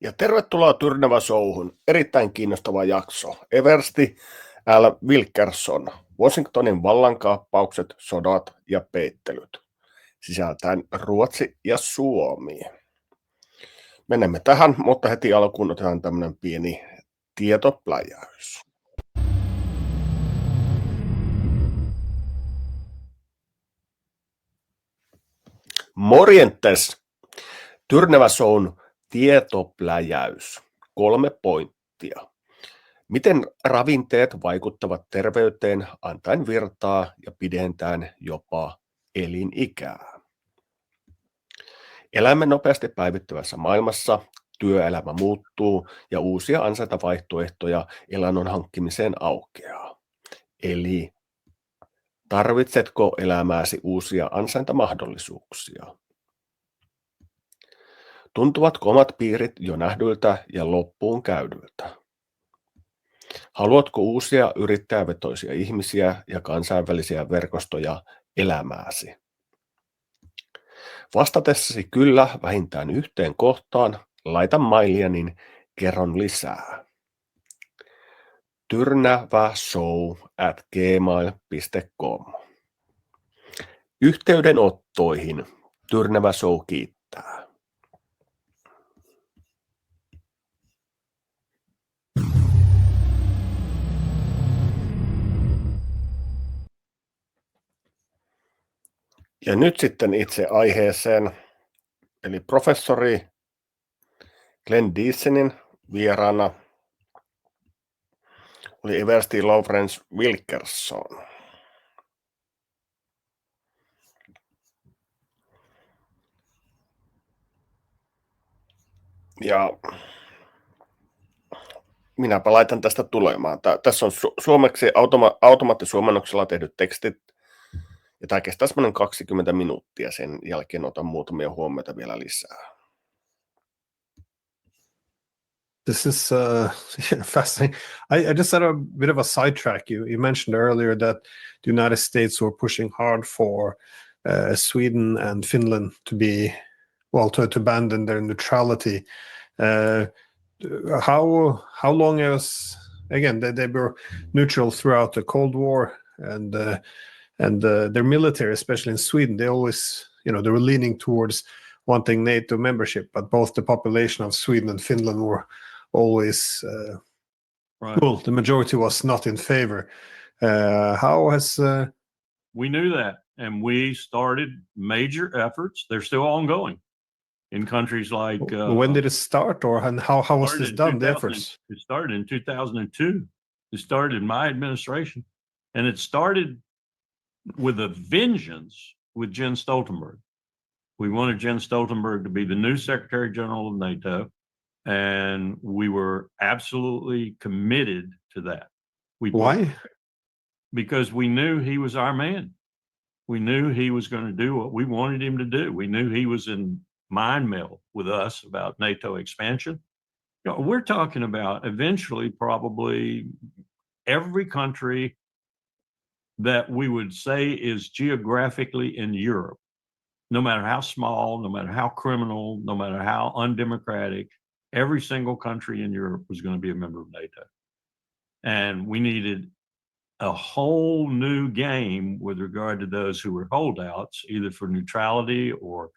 Ja tervetuloa Tyrnävä Showhun. Erittäin kiinnostava jakso. Eversti Wilkerson. Washingtonin vallankaappaukset, sodat ja peittelyt. Sisältäen Ruotsi ja Suomi. Menemme tähän, mutta heti alkuun otetaan tämmöinen pieni tietopläjäys. Morjentes! Tyrnävä Shown tietopläjäys. 3 pointtia. Miten ravinteet vaikuttavat terveyteen antaen virtaa ja pidentäen jopa elinikää? Elämme nopeasti päivittyvässä maailmassa, työelämä muuttuu ja uusia ansaintavaihtoehtoja elannon hankkimiseen aukeaa. Eli tarvitsetko elämääsi uusia ansaintamahdollisuuksia? Tuntuvatko omat piirit jo nähdyltä ja loppuun käydyltä? Haluatko uusia yrittäjävetoisia ihmisiä ja kansainvälisiä verkostoja elämääsi? Vastatessasi kyllä vähintään yhteen kohtaan, laita mailia, niin kerron lisää. tyrnäväshow@gmail.com. Yhteydenottoihin Tyrnävä Show kiittää. Ja nyt sitten itse aiheeseen, eli professori Glenn Diesenin vieraana oli Eversti Wilkerson. Ja minäpä laitan tästä tulemaan. Tässä on suomeksi automaattisuomennoksella tehdyt tekstit. Ja tämä kestää semmoinen 20 minuuttia, sen jälkeen otan muutamia huomioita vielä lisää. This is fascinating. I just had a bit of a sidetrack. You mentioned earlier that the United States were pushing hard for Sweden and Finland to be, well, to abandon their neutrality. How long was, again, they were neutral throughout the Cold War, and their military, especially in Sweden, they always, they were leaning towards wanting NATO membership, but both the population of Sweden and Finland were always, right. Well, the majority was not in favor. How has... We knew that, and we started major efforts. They're still ongoing in countries like... when did it start, or how was this done, the efforts? It started in 2002. It started in my administration, and it started with a vengeance with Jens Stoltenberg. We wanted Jens Stoltenberg to be the new Secretary General of NATO, and we were absolutely committed to that. Why? Because we knew he was our man. We knew he was going to do what we wanted him to do. We knew he was in mind meld with us about NATO expansion. We're talking about eventually probably every country that we would say is geographically in Europe, no matter how small, no matter how criminal, no matter how undemocratic, every single country in Europe was going to be a member of NATO. And we needed a whole new game with regard to those who were holdouts, either for neutrality or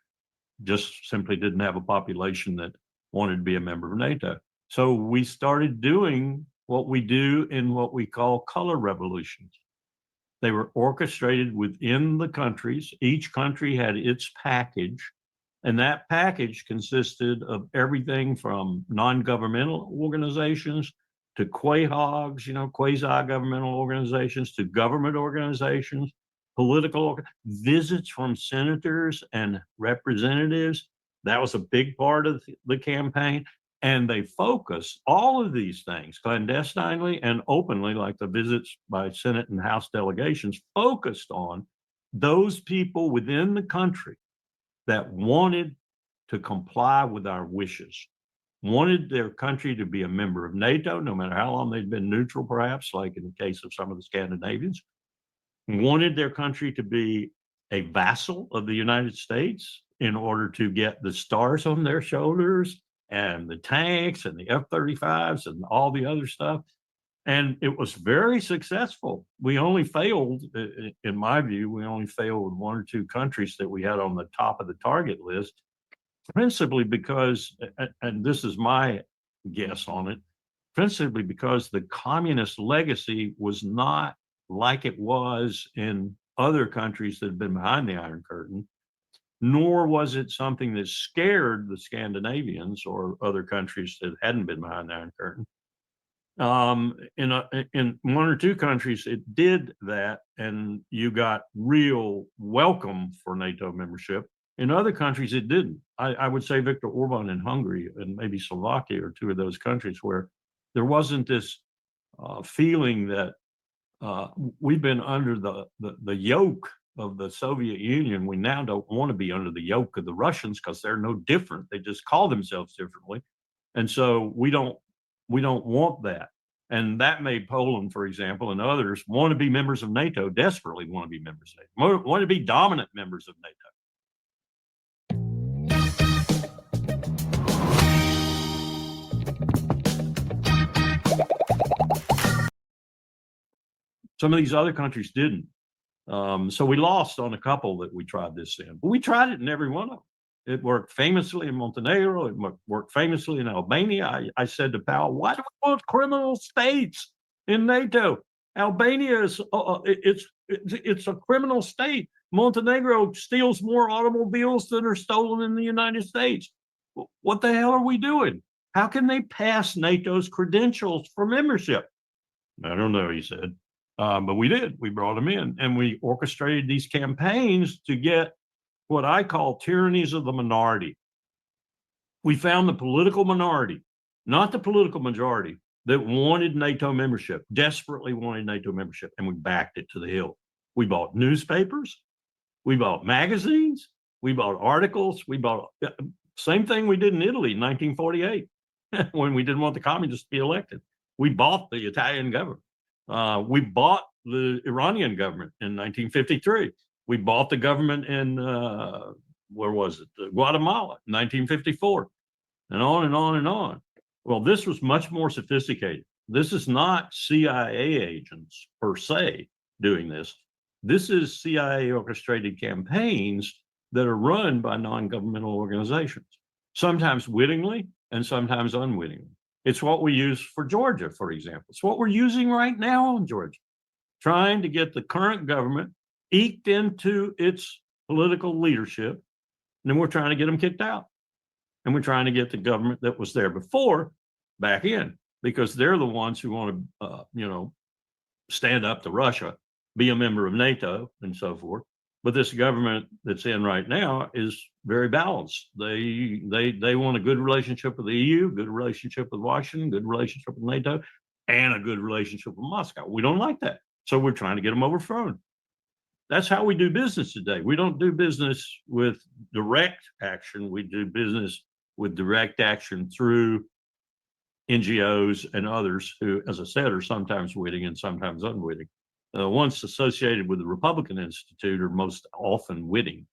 just simply didn't have a population that wanted to be a member of NATO. So we started doing what we do in what we call color revolutions. They were orchestrated within the countries. Each country had its package, and that package consisted of everything from non-governmental organizations to quahogs, quasi-governmental organizations, to government organizations, political visits from senators and representatives. That was a big part of the campaign. And they focused all of these things clandestinely and openly, like the visits by Senate and House delegations, focused on those people within the country that wanted to comply with our wishes, wanted their country to be a member of NATO, no matter how long they'd been neutral, perhaps, like in the case of some of the Scandinavians, wanted their country to be a vassal of the United States in order to get the stars on their shoulders and the tanks and the F-35s and all the other stuff. And it was very successful. We only failed, in my view, we only failed with 1 or 2 countries that we had on the top of the target list, principally because, and this is my guess on it, principally because the communist legacy was not like it was in other countries that had been behind the Iron Curtain, nor was it something that scared the Scandinavians or other countries that hadn't been behind the Iron Curtain. In 1 or 2 countries, it did that, and you got real welcome for NATO membership. In other countries, it didn't. I would say Viktor Orban in Hungary and maybe Slovakia are 2 of those countries where there wasn't this feeling that we've been under the yoke of the Soviet Union. We now don't want to be under the yoke of the Russians because they're no different. They just call themselves differently. And so we don't want that. And that made Poland, for example, and others want to be members of NATO, desperately want to be members of NATO, want to be dominant members of NATO. Some of these other countries didn't. So we lost on a couple that we tried this in. But we tried it in every one of them. It worked famously in Montenegro. It worked famously in Albania. I said to Powell, why do we want criminal states in NATO? Albania is it's a criminal state. Montenegro steals more automobiles than are stolen in the United States. What the hell are we doing? How can they pass NATO's credentials for membership? I don't know, he said. But we did. We brought them in, and we orchestrated these campaigns to get what I call tyrannies of the minority. We found the political minority, not the political majority, that wanted NATO membership, desperately wanted NATO membership, and we backed it to the hill. We bought newspapers, we bought magazines, we bought articles, we bought same thing we did in Italy in 1948 when we didn't want the communists to be elected. We bought the Italian government. We bought the Iranian government in 1953. We bought the government in, where was it? Guatemala in 1954, and on and on and on. Well, this was much more sophisticated. This is not CIA agents per se doing this. This is CIA orchestrated campaigns that are run by non-governmental organizations, sometimes wittingly and sometimes unwittingly. It's what we use for Georgia, for example. It's what we're using right now in Georgia, trying to get the current government eked into its political leadership, and then we're trying to get them kicked out. And we're trying to get the government that was there before back in, because they're the ones who want to, stand up to Russia, be a member of NATO, and so forth. But this government that's in right now is very balanced. They want a good relationship with the EU, good relationship with Washington, good relationship with NATO, and a good relationship with Moscow. We don't like that, so we're trying to get them overthrown. That's how we do business today. We don't do business with direct action. We do business with direct action through NGOs and others who, as I said, are sometimes witting and sometimes unwitting. The ones associated with the Republican Institute are most often witting.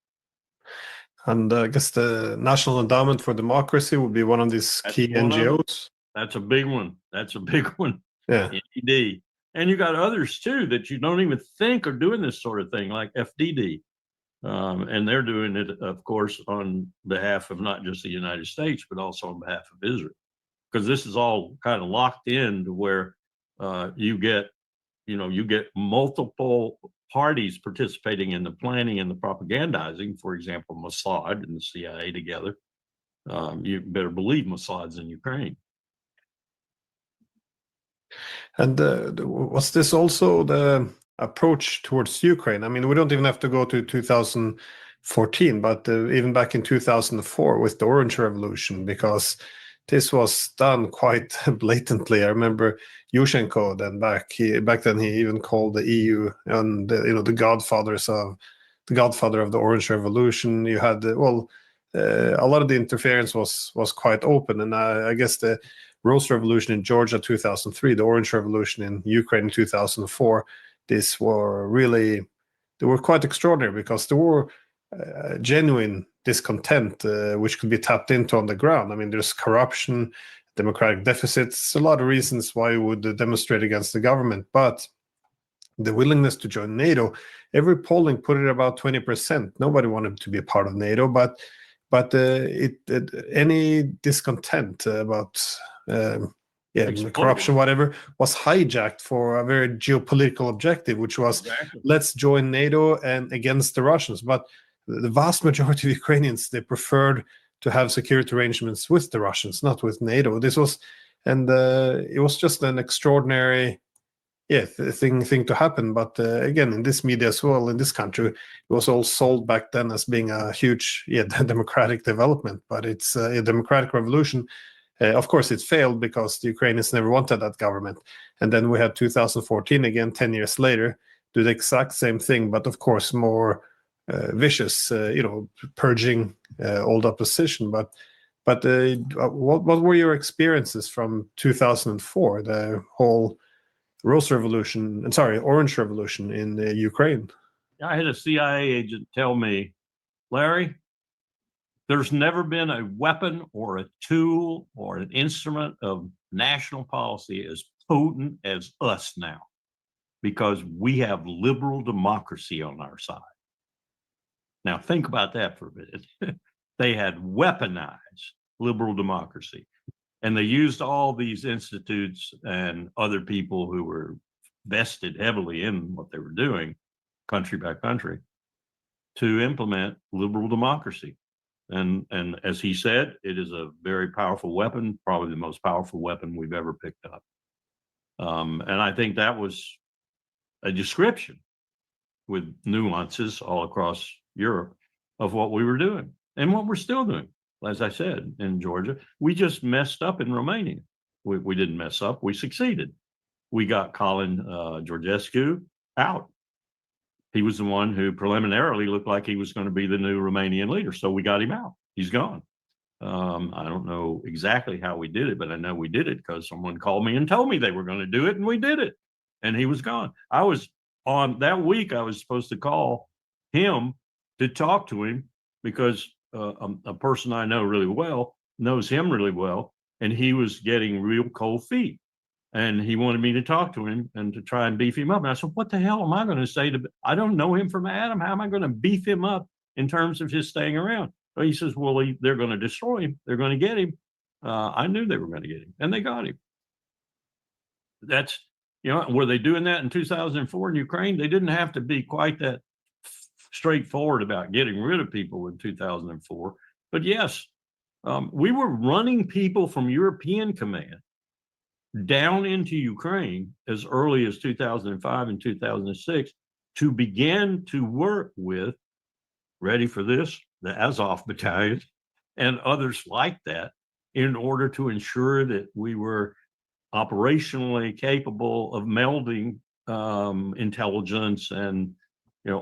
And I guess the National Endowment for Democracy would be one of these key NGOs. That's a big one. That's a big one. Yeah. NED. And you got others too that you don't even think are doing this sort of thing, like FDD. And they're doing it, of course, on behalf of not just the United States, but also on behalf of Israel. Because this is all kind of locked in to where you get multiple parties participating in the planning and the propagandizing. For example, Mossad and the CIA together. You better believe Mossad's in Ukraine. And was this also the approach towards Ukraine? I mean, we don't even have to go to 2014, but even back in 2004 with the Orange Revolution, because this was done quite blatantly. I remember Yushchenko then back then he even called the EU and the godfather of the Orange Revolution. You had a lot of the interference was quite open, and I guess the Rose Revolution in Georgia 2003, the Orange Revolution in Ukraine in 2004, they were quite extraordinary because there were genuine discontent which could be tapped into on the ground. I mean, there's corruption, democratic deficits, a lot of reasons why you would demonstrate against the government. But the willingness to join NATO, every polling put it about 20%. Nobody wanted to be a part of NATO, but any discontent about corruption, whatever, was hijacked for a very geopolitical objective, which was let's join NATO and against the Russians. But the vast majority of Ukrainians, they preferred to have security arrangements with the Russians, not with NATO. This was, and it was just an extraordinary thing to happen. But again, in this media as well, in this country, it was all sold back then as being a huge democratic development. But it's a democratic revolution. Of course, it failed because the Ukrainians never wanted that government. And then we had 2014 again, 10 years later, do the exact same thing, but of course more vicious, purging old opposition. But what were your experiences from 2004, the whole Orange Revolution in Ukraine? I had a CIA agent tell me, Larry, there's never been a weapon or a tool or an instrument of national policy as potent as us now, because we have liberal democracy on our side. Now, think about that for a minute. They had weaponized liberal democracy, and they used all these institutes and other people who were vested heavily in what they were doing, country by country, to implement liberal democracy. And as he said, it is a very powerful weapon, probably the most powerful weapon we've ever picked up. And I think that was a description with nuances all across Europe of what we were doing and what we're still doing. As I said, in Georgia, we just messed up in Romania. We didn't mess up, we succeeded. We got Colin Georgescu out. He was the one who preliminarily looked like he was going to be the new Romanian leader. So we got him out. He's gone. I don't know exactly how we did it, but I know we did it because someone called me and told me they were going to do it, and we did it. And he was gone. I was on that week, I was supposed to call him to talk to him because a person I know really well knows him really well, and he was getting real cold feet. And he wanted me to talk to him and to try and beef him up. And I said, what the hell am I going to say to, I don't know him from Adam. How am I going to beef him up in terms of his staying around? Well, he says, well, they're going to destroy him. They're going to get him. I knew they were going to get him, and they got him. That's, were they doing that in 2004 in Ukraine? They didn't have to be quite that straightforward about getting rid of people in 2004. But yes, we were running people from European command down into Ukraine as early as 2005 and 2006 to begin to work with, ready for this, the Azov battalions and others like that, in order to ensure that we were operationally capable of melding intelligence and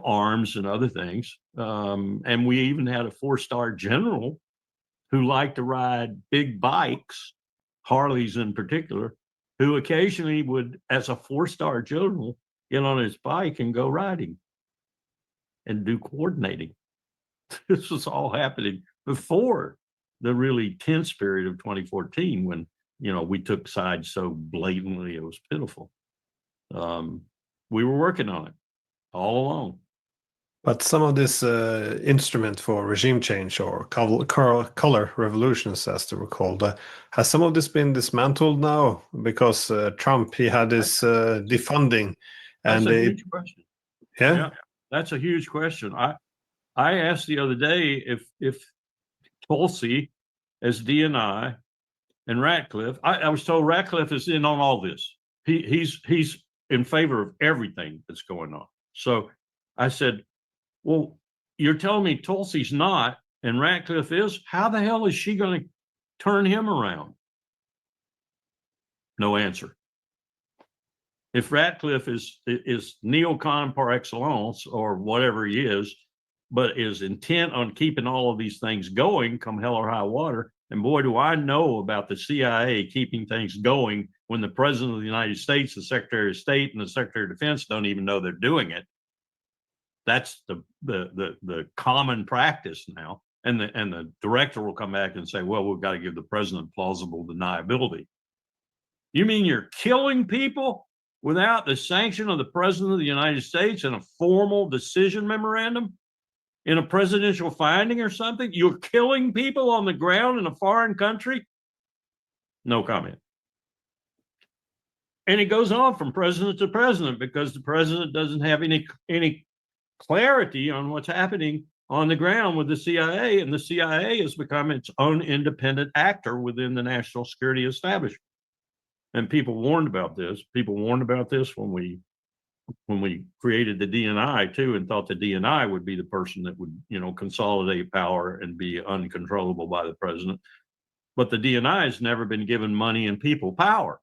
arms and other things. And we even had a 4-star general who liked to ride big bikes, Harleys in particular, who occasionally would, as a 4-star general, get on his bike and go riding and do coordinating. This was all happening before the really tense period of 2014 when, we took sides so blatantly it was pitiful. We were working on it all along. But some of this instrument for regime change or color revolutions, as they were called, has some of this been dismantled now? Because Trump, he had this defunding. That's and a huge question. Yeah, that's a huge question. I asked the other day if Tulsi, as DNI, and Ratcliffe, I was told Ratcliffe is in on all this. He's in favor of everything that's going on. So I said, well, you're telling me Tulsi's not and Ratcliffe is? How the hell is she going to turn him around? No answer. If Ratcliffe is neocon par excellence or whatever he is, but is intent on keeping all of these things going come hell or high water, and boy, do I know about the CIA keeping things going when the President of the United States, the Secretary of State, and the Secretary of Defense don't even know they're doing it. That's the common practice now. And the director will come back and say, well, we've got to give the president plausible deniability. You mean you're killing people without the sanction of the president of the United States and a formal decision memorandum in a presidential finding or something? You're killing people on the ground in a foreign country? No comment. And it goes on from president to president because the president doesn't have any clarity on what's happening on the ground with the CIA, and the CIA has become its own independent actor within the national security establishment. And people warned about this. People warned about this when we created the DNI too, and thought the DNI would be the person that would, consolidate power and be uncontrollable by the president. But the DNI has never been given money and people power.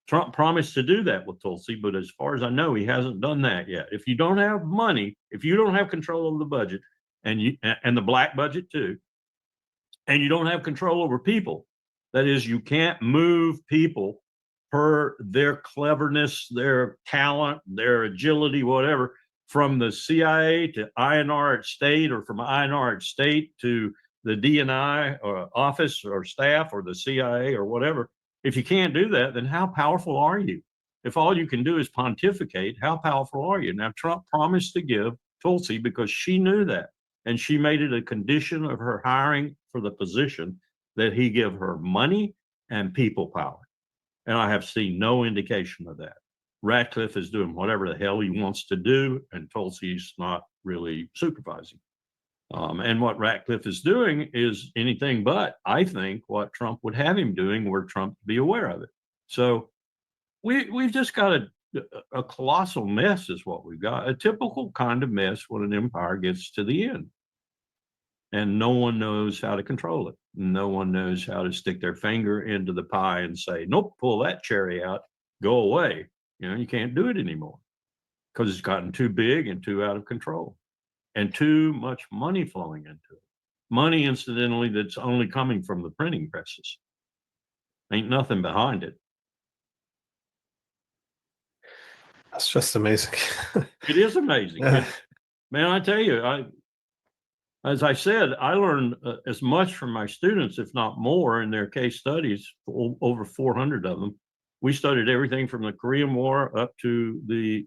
Trump promised to do that with Tulsi, but as far as I know, he hasn't done that yet. If you don't have money, if you don't have control over the budget, and the black budget too, and you don't have control over people, that is, you can't move people per their cleverness, their talent, their agility, whatever, from the CIA to INR at state, or from INR at state to the DNI or office or staff or the CIA or whatever. If you can't do that, then how powerful are you? If all you can do is pontificate, how powerful are you? Now, Trump promised to give Tulsi because she knew that. And she made it a condition of her hiring for the position that he give her money and people power. And I have seen no indication of that. Ratcliffe is doing whatever the hell he wants to do, and Tulsi's not really supervising. And what Ratcliffe is doing is anything but, I think, what Trump would have him doing were Trump to be aware of it. So we've just got a colossal mess is what we've got, a typical kind of mess when an empire gets to the end. And no one knows how to control it. No one knows how to stick their finger into the pie and say, nope, pull that cherry out, go away. You can't do it anymore because it's gotten too big and too out of control and too much money flowing into it. Money, incidentally, that's only coming from the printing presses. Ain't nothing behind it. That's just amazing. It is amazing. Man, I tell you, as I said, I learned as much from my students, if not more, in their case studies, over 400 of them. We studied everything from the Korean War up to the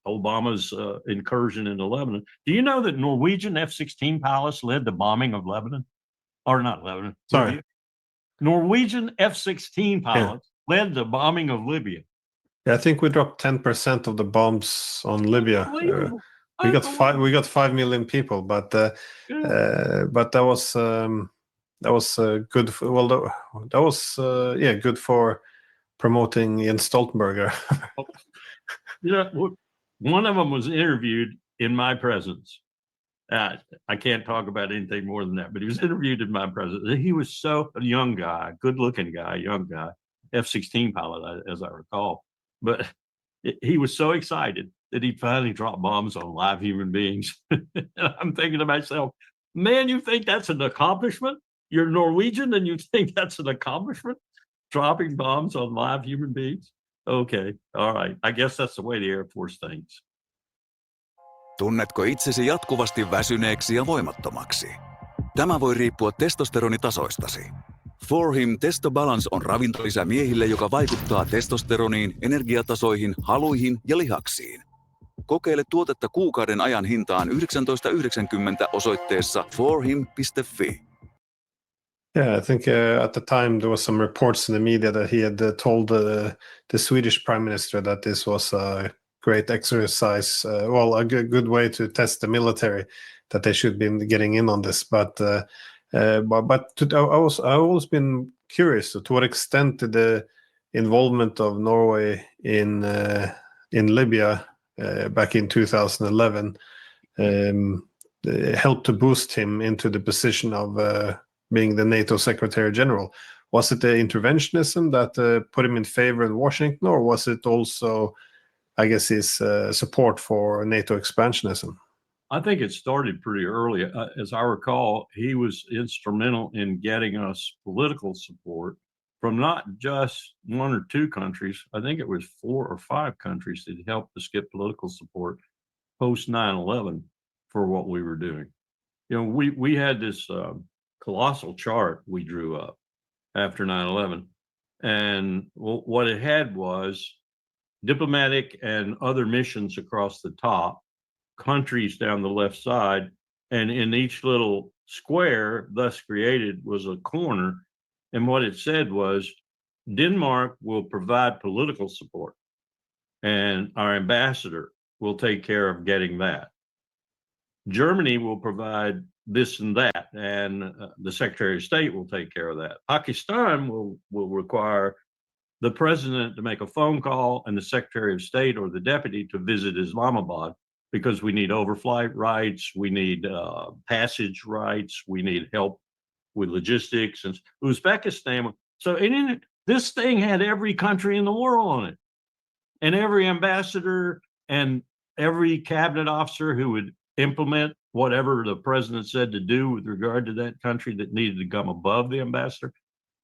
Obama's incursion into Lebanon. Do you know that Norwegian F-16 pilots led the bombing of Lebanon? Or not Lebanon. Sorry. Libya? Norwegian F-16 pilots led the bombing of Libya. Yeah, I think we dropped 10% of the bombs on Libya. We got 5 million people, but that was good. That was good for promoting Jens Stoltenberg. One of them was interviewed in my presence. I can't talk about anything more than that, but he was interviewed in my presence. He was so a young guy, good-looking guy, young guy, F-16 pilot, as I recall. But he was so excited that he finally dropped bombs on live human beings. And I'm thinking to myself, man, you think that's an accomplishment? You're Norwegian and you think that's an accomplishment? Dropping bombs on live human beings? Okay, all right. I guess that's the way the Air Force thinks. Tunnetko itsesi jatkuvasti väsyneeksi ja voimattomaksi? Tämä voi riippua testosteronitasoistasi. For Him Testo Balance on ravintolisä miehille, joka vaikuttaa testosteroniin, energiatasoihin, haluihin ja lihaksiin. Kokeile tuotetta kuukauden ajan hintaan $19.90 osoitteessa forhim.fi. Yeah, I think at the time there was some reports in the media that he had told the Swedish prime minister that this was a great exercise, a good way to test the military, that they should be getting in on this. But I've always been curious to what extent did the involvement of Norway in Libya back in 2011 helped to boost him into the position of being the NATO Secretary General. Was it the interventionism that put him in favor in Washington, or was it also, I guess, his support for NATO expansionism? I think it started pretty early. As I recall, he was instrumental in getting us political support from not just one or two countries. I think it was 4 or 5 countries that helped us get political support post 9/11 for what we were doing. we had this colossal chart we drew up after 9/11, and what it had was diplomatic and other missions across the top, countries down the left side, and in each little square thus created was a corner. And what it said was, Denmark will provide political support, and our ambassador will take care of getting that. Germany will provide this and that, and the Secretary of State will take care of that. Pakistan will require the president to make a phone call and the Secretary of State or the deputy to visit Islamabad, because we need overflight rights, we need passage rights, we need help with logistics. And Uzbekistan. So this thing had every country in the world on it, and every ambassador and every cabinet officer who would implement whatever the president said to do with regard to that country that needed to come above the ambassador.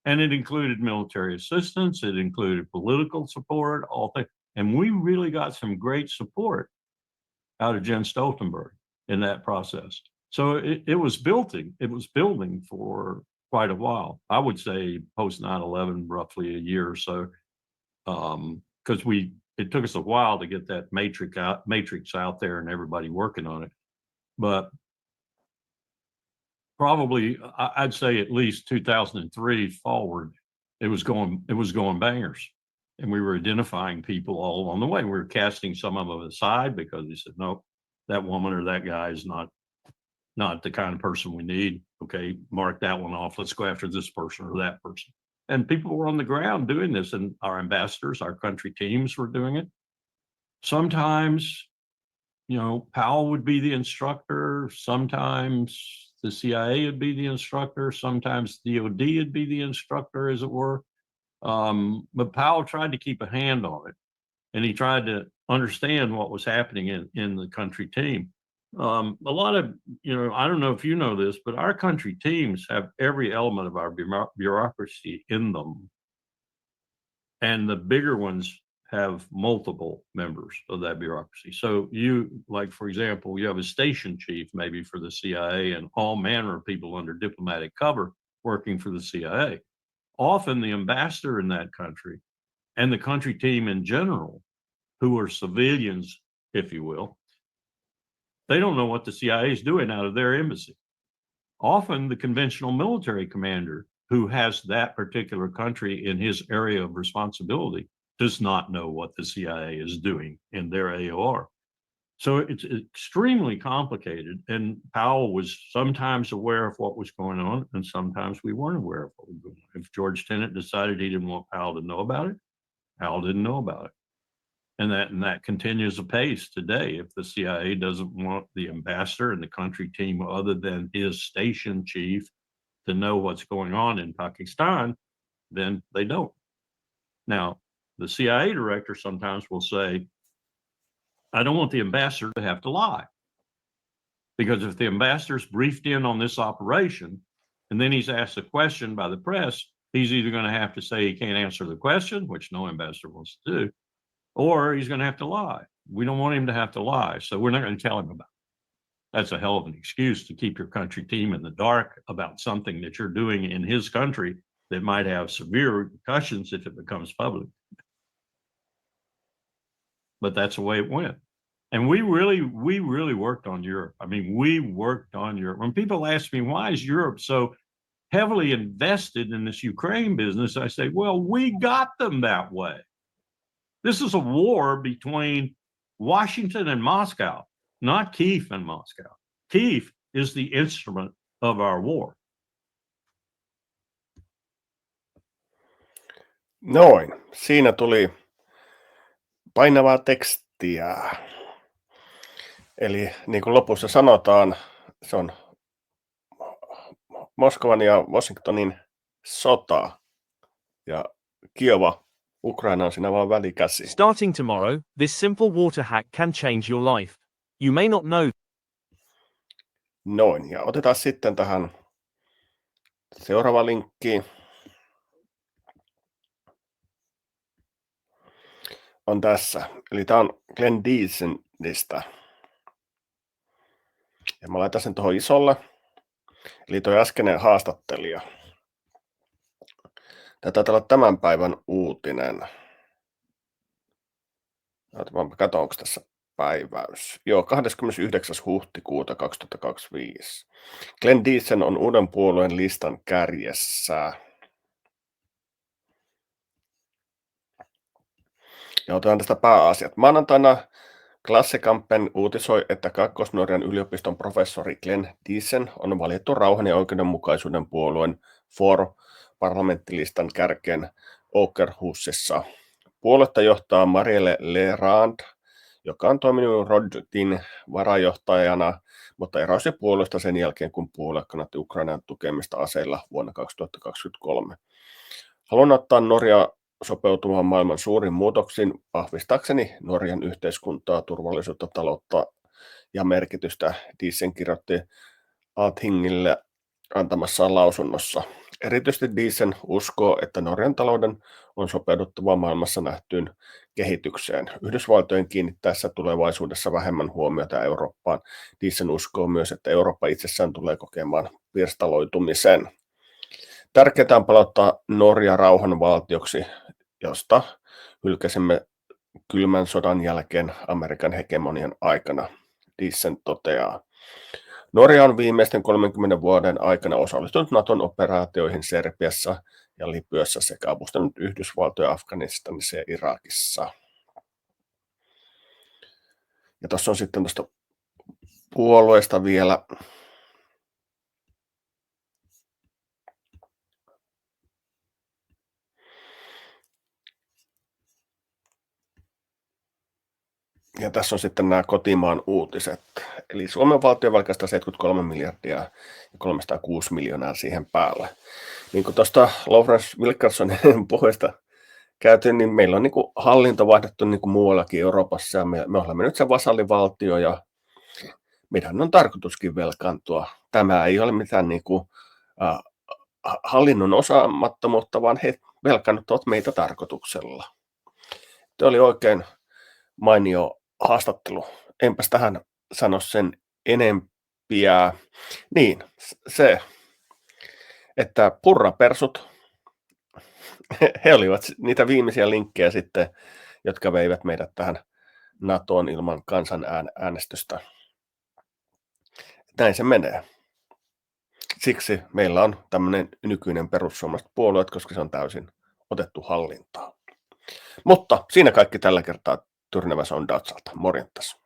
And it included military assistance, it included political support, all things. And we really got some great support out of Jens Stoltenberg in that process. So it was building for quite a while. I would say post 9/11, roughly a year or so, because it took us a while to get that matrix out there and everybody working on it. But probably I'd say at least 2003 forward, it was going bangers, and we were identifying people all along the way. We were casting some of them aside because we said, no, that woman or that guy is not the kind of person we need. Okay, mark that one off. Let's go after this person or that person. And people were on the ground doing this, and our ambassadors, our country teams were doing it. Sometimes, Powell would be the instructor. Sometimes the CIA would be the instructor. Sometimes DOD would be the instructor, as it were. But Powell tried to keep a hand on it, and he tried to understand what was happening in the country team. A lot of, I don't know if you know this, but our country teams have every element of our bureaucracy in them. And the bigger ones have multiple members of that bureaucracy. So for example, you have a station chief maybe for the CIA and all manner of people under diplomatic cover working for the CIA. Often the ambassador in that country and the country team in general, who are civilians, if you will, they don't know what the CIA is doing out of their embassy. Often the conventional military commander who has that particular country in his area of responsibility does not know what the CIA is doing in their AOR. So it's extremely complicated, and Powell was sometimes aware of what was going on, and sometimes we weren't aware of what was going on. If George Tenet decided he didn't want Powell to know about it, Powell didn't know about it. And that continues apace today. If the CIA doesn't want the ambassador and the country team other than his station chief to know what's going on in Pakistan, then they don't. Now, the CIA director sometimes will say, I don't want the ambassador to have to lie. Because if the ambassador's briefed in on this operation, and then he's asked a question by the press, he's either going to have to say he can't answer the question, which no ambassador wants to do, or he's going to have to lie. We don't want him to have to lie, so we're not going to tell him about it. That's a hell of an excuse to keep your country team in the dark about something that you're doing in his country that might have severe repercussions if it becomes public. But that's the way it went. And we really worked on Europe. I mean, we worked on Europe. When people ask me, why is Europe so heavily invested in this Ukraine business, I say, well, we got them that way. This is a war between Washington and Moscow, not Kyiv and Moscow. Kyiv is the instrument of our war. Noin. Siinä tuli painavaa tekstiä. Eli niin kuin lopussa sanotaan, se on Moskovan ja Washingtonin sota. Ja Kiova, Ukraina on siinä vaan välikäsi. Starting tomorrow, this simple water hack can change your life. You may not know. Noin, ja otetaan sitten tähän seuraava linkki. On tässä. Eli tämä on Glenn Diesenistä. Ja mä laitan sen tuohon isolle. Eli tuo äskeinen haastattelija. Tämä taitaa olla tämän päivän uutinen. Katsotaan, onko tässä päiväys. Joo, 29. huhtikuuta 2025. Glenn Diesen on uuden puolueen listan kärjessä. Ja otetaan tästä pääasiat. Maanantaina Klassekampen uutisoi, että Kaakkois-Norjan yliopiston professori Glenn Diesen on valittu rauhan ja oikeudenmukaisuuden puolueen parlamenttilistan kärkeen Åkerhusissa. Puoluetta johtaa Marielle Lerand, joka on toiminut Rodin varajohtajana, mutta erosi puolueesta sen jälkeen, kun puolue kannatti Ukrainan tukemista aseilla vuonna 2023. Haluan ottaa Norjaa sopeutumaan maailman suurin muutoksiin vahvistaakseni Norjan yhteiskuntaa, turvallisuutta, taloutta ja merkitystä, Diesen kirjoitti Althingille antamassaan lausunnossa. Erityisesti Diesen uskoo, että Norjan talouden on sopeuduttava maailmassa nähtyyn kehitykseen. Yhdysvaltojen kiinnittäessä tulevaisuudessa vähemmän huomiota Eurooppaan. Diesen uskoo myös, että Eurooppa itsessään tulee kokemaan pirstaloitumisen. Tärkeää on palauttaa Norja rauhanvaltioksi, josta hylkäsimme kylmän sodan jälkeen Amerikan hegemonian aikana, Diesen toteaa. Norja on viimeisten 30 vuoden aikana osallistunut Naton operaatioihin Serbiassa ja Libyassa sekä avustanut Yhdysvaltoja Afganistanissa ja Irakissa. Ja tuossa on sitten tuosta puolueesta vielä. Ja tässä on sitten nämä kotimaan uutiset. Eli Suomen valtio velkaista 73 miljardia ja 306 miljoonaa siihen päälle. Niin kuin tuosta Eversti Wilkersonin puheesta käytiin, niin meillä on niin kuin hallinto vaihdettu niin kuin muuallakin Euroopassa. Ja me olemme nyt se vasallivaltio ja meidän on tarkoituskin velkaantua. Tämä ei ole mitään niin kuin, hallinnon osaamattomuutta, vaan he velkaannuttavat meitä tarkoituksella. Tämä oli oikein mainio haastattelu. Enpäs tähän sano sen enempiä. Niin, se, että purrapersut, he olivat niitä viimeisiä linkkejä sitten, jotka veivät meidät tähän NATOon ilman kansan äänestystä. Näin se menee. Siksi meillä on tämmöinen nykyinen perussuomalaiset puolueet, koska se on täysin otettu hallintaan. Mutta siinä kaikki tällä kertaa Tyrnävä Shown Datsalta. Morjentas.